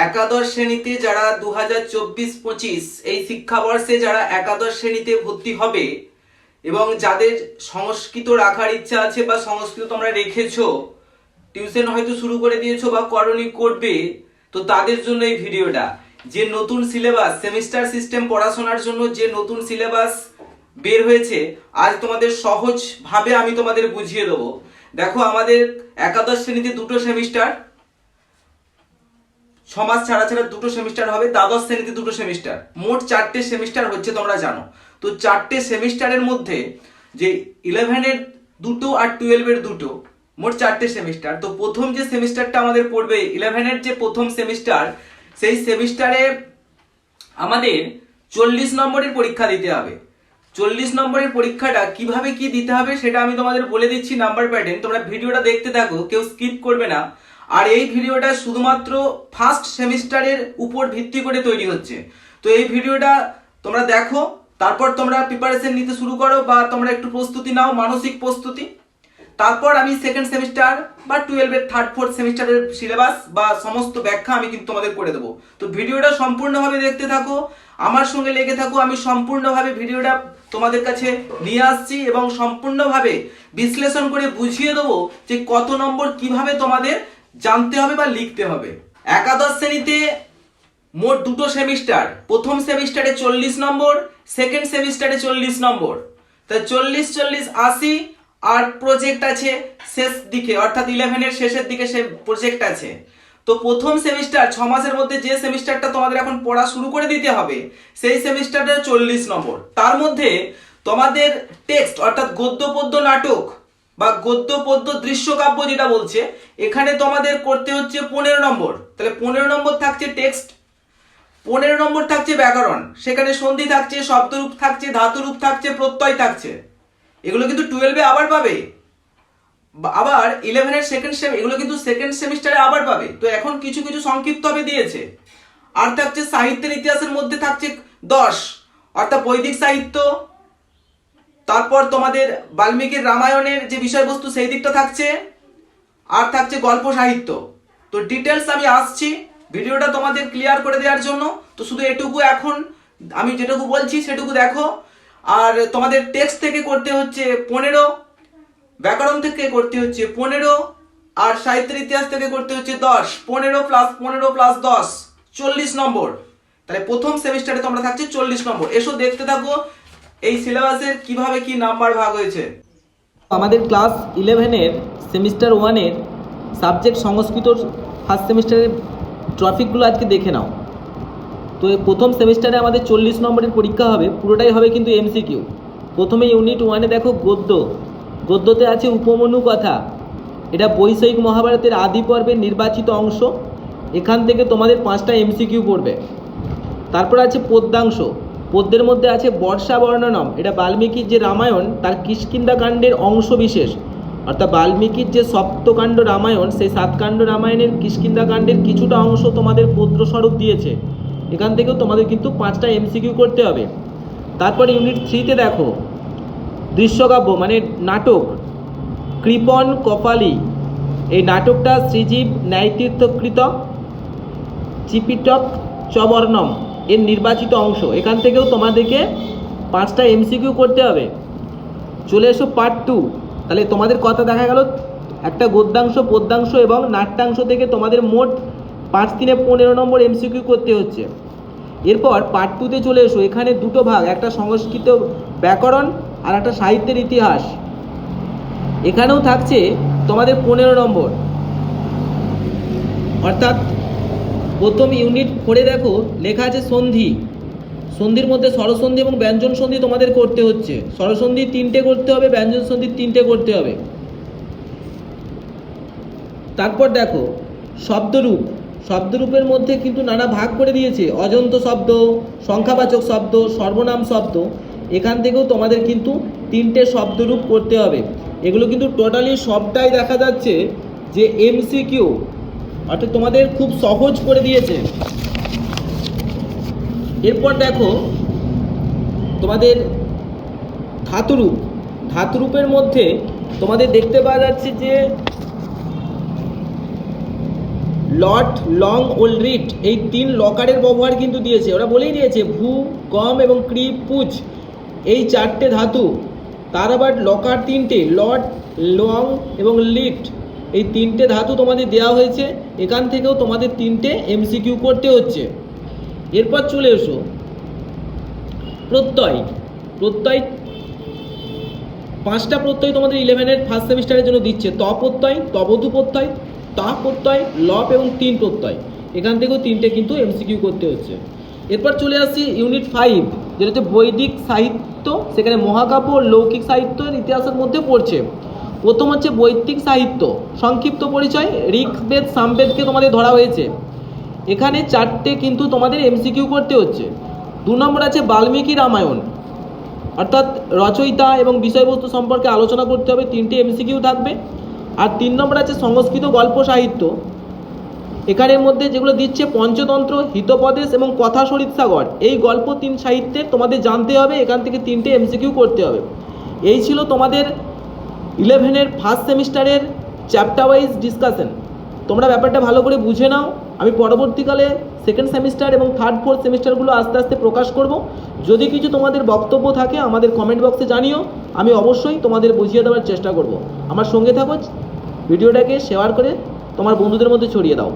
একাদশ শ্রেণীতে যারা 2024-25 এই শিক্ষাবর্ষে যারা একাদশ শ্রেণীতে ভর্তি হবে এবং যাদের সংস্কৃত রাখার ইচ্ছা আছে বা সংস্কৃত তোমরা রেখেছো, টিউশন হয়তো শুরু করে দিয়েছো বা করনি, করবে, তো তাদের জন্য এই ভিডিওটা। যে নতুন সিলেবাস, সেমিস্টার সিস্টেম পড়াশোনার জন্য যে নতুন সিলেবাস বের হয়েছে, আজ তোমাদের সহজ ভাবে আমি তোমাদের বুঝিয়ে দেবো। দেখো, আমাদের একাদশ শ্রেণীতে দুটো সেমিস্টার, 6 মাস ছাড়া ছাড়া দুটো সেমিস্টার হবে। দ্বাদশ শ্রেণীতে দুটো সেমিস্টার, মোট 4টে সেমিস্টার হচ্ছে, তোমরা জানো। তো 4টে সেমিস্টারের মধ্যে যে 11-এর দুটো আর 12-এর দুটো, মোট 4টে সেমিস্টার। তো প্রথম যে সেমিস্টারটা আমাদের পড়বে, 11-এর যে প্রথম সেমিস্টার, সেই সেমিস্টারে আমাদের 40 নম্বরের পরীক্ষা দিতে হবে। 40 নম্বরের পরীক্ষাটা কিভাবে কি দিতে হবে সেটা আমি তোমাদের বলে দিচ্ছি নাম্বার প্যাটার্ন। তোমরা ভিডিওটা দেখতে থাকো, কেউ স্কিপ করবে না। আর এই ভিডিওটা শুধুমাত্র ফার্স্ট সেমিস্টারের উপর ভিত্তি করে তৈরি হচ্ছে। তো এই ভিডিওটা তোমরা দেখো, তারপর তোমরা প্রিপারেশন নিতে শুরু করো বা তোমরা একটু প্রস্তুতি নাও, মানসিক প্রস্তুতি। তারপর আমি সেকেন্ড সেমিস্টার বা 12-এর থার্ড ফোর্থ সেমিস্টারের সিলেবাস বা সমস্ত ব্যাখ্যা আমি কিন্তু তোমাদের করে দেবো। তো ভিডিওটা সম্পূর্ণভাবে দেখতে থাকো, আমার সঙ্গে লেগে থাকো। আমি সম্পূর্ণভাবে ভিডিওটা তোমাদের কাছে নিয়ে আসছি এবং সম্পূর্ণভাবে বিশ্লেষণ করে বুঝিয়ে দেবো যে কত নম্বর কিভাবে তোমাদের জানতে হবে বা লিখতে হবে। একাদশ শ্রেণীতে মোট দুটো সেমিস্টার, প্রথম সেমিস্টারে 40 নম্বর, সেকেন্ড সেমিস্টারে 40 নম্বর। তা 40-40 80, আর প্রজেক্ট আছে শেষ দিকে, অর্থাৎ 11-এর শেষের দিকে সে প্রজেক্ট আছে। তো প্রথম সেমিস্টার 6 মাসের মধ্যে যে সেমিস্টারটা তোমাদের এখন পড়া শুরু করে দিতে হবে, সেই সেমিস্টারটা 40 নম্বর। তার মধ্যে তোমাদের টেক্সট অর্থাৎ গদ্য পদ্য নাটক বা গদ্য পদ্য দৃশ্যকাব্য যেটা বলছে, এখানে তোমাদের করতে হচ্ছে 15 নম্বর। তাহলে 15 নম্বর থাকছে টেক্সট, 15 নম্বর থাকছে ব্যাকরণ। সেখানে সন্ধি থাকছে, শব্দরূপ থাকছে, ধাতুরূপ থাকছে, প্রত্যয় থাকছে। এগুলো কিন্তু 12-এ আবার পাবে, আবার 11-এর সেকেন্ড সেম, এগুলো কিন্তু সেকেন্ড সেমিস্টারে আবার পাবে। তো এখন কিছু কিছু সংক্ষিপ্ত ভাবে দিয়েছে। আর থাকছে সাহিত্যের ইতিহাসের মধ্যে থাকছে 10, অর্থাৎ বৈদিক সাহিত্য। তারপর তোমাদের বাল্মীকির রামায়ণের যে বিষয়বস্তু সেই দিকটা থাকছে, আর থাকছে গল্প সাহিত্য। তো ডিটেলস আমি আসছি ভিডিওটা তোমাদের ক্লিয়ার করে দেওয়ার জন্য। তো শুধু এটুকু, এখন আমি যেটুকু বলছি সেটুকু দেখো। আর তোমাদের টেক্সট থেকে করতে হচ্ছে 15, ব্যাকরণ থেকে করতে হচ্ছে 15, আর সাহিত্যের ইতিহাস থেকে করতে হচ্ছে 10। 15 + 15 + 10 40 নম্বর। তাহলে প্রথম সেমিস্টারে তোমরা থাকছে 40 নম্বর। এসো দেখতে থাকো এই সিলেবাসের কিভাবে কি নাম্বার ভাগ হয়েছে। আমাদের ক্লাস 11-এর সেমিস্টার 1-এর সাবজেক্ট সংস্কৃতর ফার্স্ট সেমিস্টারের টপিকগুলো আজকে দেখে নাও। তো প্রথম সেমিস্টারে আমাদের 40 নম্বরের পরীক্ষা হবে, পুরোটাই হবে কিন্তু এমসিকিউ। প্রথমে ইউনিট 1-এ দেখো গদ্য, গদ্যতে আছে উপমনু কথা। এটা বৈষয়িক মহাভারতের আদি পর্বের নির্বাচিত অংশ। এখান থেকে তোমাদের 5টা এমসিকিউ পড়বে। তারপর আছে পদ্যাংশ, পদ্যের মধ্যে আছে বর্ষা বর্ণনম। এটা বাল্মীকির যে রামায়ণ তার কিষ্কিন্ধা কাণ্ডের অংশ বিশেষ, অর্থাৎ বাল্মীকির যে সপ্তকাণ্ড রামায়ণ, সেই 7 কাণ্ড রামায়ণের কিষ্কিন্ধা কাণ্ডের কিছুটা অংশ তোমাদের পদ্যস্বরূপ দিয়েছে। এখান থেকেও তোমাদের কিন্তু 5টা এমসিকিউ করতে হবে। তারপর ইউনিট 3-তে দেখো দৃশ্যকাব্য মানে নাটক, কৃপণ কপালী। এই নাটকটা শ্রীজীব ন্যায়তীর্থকৃত চিপিটক চবর্ণম এর নির্বাচিত অংশ। এখান থেকেও তোমাদেরকে 5টা এমসিকিউ করতে হবে। চলে এসো পার্ট 2। তাহলে তোমাদের কথা দেখা গেল একটা গদ্যাংশ, পদ্যাংশ এবং নাট্যাংশ থেকে তোমাদের মোট 5×3 15 নম্বর এমসিকিউ করতে হচ্ছে। এরপর পার্ট 2-তে চলে এসো, এখানে দুটো ভাগ, একটা সংস্কৃত ব্যাকরণ আর একটা সাহিত্যের ইতিহাস। এখানেও থাকছে তোমাদের 15 নম্বর। অর্থাৎ প্রথম ইউনিট 4-এ দেখো লেখা আছে সন্ধি। সন্ধির মধ্যে স্বরসন্ধি এবং ব্যঞ্জন সন্ধি তোমাদের করতে হচ্ছে। স্বরসন্ধি 3টে করতে হবে, ব্যঞ্জন সন্ধি 3টে করতে হবে। তারপর দেখো শব্দরূপ, শব্দরূপের মধ্যে কিন্তু নানা ভাগ করে দিয়েছে, অজন্ত শব্দ, সংখ্যাবাচক শব্দ, সর্বনাম শব্দ। এখান থেকেও তোমাদের কিন্তু 3টে শব্দরূপ করতে হবে। এগুলো কিন্তু টোটালি সবটাই দেখা যাচ্ছে যে এমসিকিউ, অর্থাৎ তোমাদের খুব সহজ করে দিয়েছে। এরপর দেখো তোমাদের ধাতুরূপ, ধাতুরূপের মধ্যে তোমাদের দেখতে পাওয়া যাচ্ছে যে লট, লং ও লিট এই 3 লকারের ব্যবহার কিন্তু দিয়েছে। ওরা বলেই দিয়েছে ভূ, গম এবং ক্রি, পুচ এই 4টে ধাতু, তার আবার লকার 3টে, লট, লং এবং লিট এই 3টে ধাতু তোমাদের দেওয়া হয়েছে। এখান থেকেও তোমাদের 3টে এমসিকিউ করতে হচ্ছে। এরপর চলে এসো প্রত্যয়। প্রত্যয় 5টা প্রত্যয় তোমাদের 11-এর ফার্স্ট সেমিস্টারের জন্য দিচ্ছে। ত প্রত্যয়, তবধু প্রত্যয়, তা প্রত্যয়, লপ এবং 3 প্রত্যয়। এখান থেকেও 3টে কিন্তু এমসিকিউ করতে হচ্ছে। এরপর চলে আসছি ইউনিট 5, যেটা হচ্ছে বৈদিক সাহিত্য। সেখানে মহাকাব্য ও লৌকিক সাহিত্যের ইতিহাসের মধ্যে পড়ছে। প্রথম হচ্ছে বৈদিক সাহিত্য, সংক্ষিপ্ত পরিচয়। ঋগ্বেদ, সামবেদকে তোমাদের ধরা হয়েছে। এখানে 4টে কিন্তু তোমাদের এমসিকিউ করতে হচ্ছে। 2 নম্বর আছে বাল্মীকি রামায়ণ, অর্থাৎ রচয়িতা এবং বিষয়বস্তু সম্পর্কে আলোচনা করতে হবে, 3টে এমসিকিউ থাকবে। আর 3 নম্বর আছে সংস্কৃত গল্প সাহিত্য। এখানের মধ্যে যেগুলো দিচ্ছে পঞ্চতন্ত্র, হিতোপদেশ এবং কথা সরিৎসাগর, এই গল্প 3 সাহিত্যের তোমাদের জানতে হবে। এখান থেকে 3টে এমসিকিউ করতে হবে। এই ছিল তোমাদের 11-এর ফার্স্ট সেমিস্টারের চ্যাপ্টার ওয়াইজ ডিসকাশন। তোমরা ব্যাপারটা ভালো করে বুঝে নাও। আমি পরবর্তীকালে সেকেন্ড সেমিস্টার এবং থার্ড ফোর্থ সেমিস্টারগুলো আস্তে আস্তে প্রকাশ করব। যদি কিছু তোমাদের বক্তব্য থাকে আমাদের কমেন্ট বক্সে জানিও, আমি অবশ্যই তোমাদের বুঝিয়ে দেওয়ার চেষ্টা করব। আমার সঙ্গে থাকো, ভিডিওটাকে শেয়ার করে তোমার বন্ধুদের মধ্যে ছড়িয়ে দাও।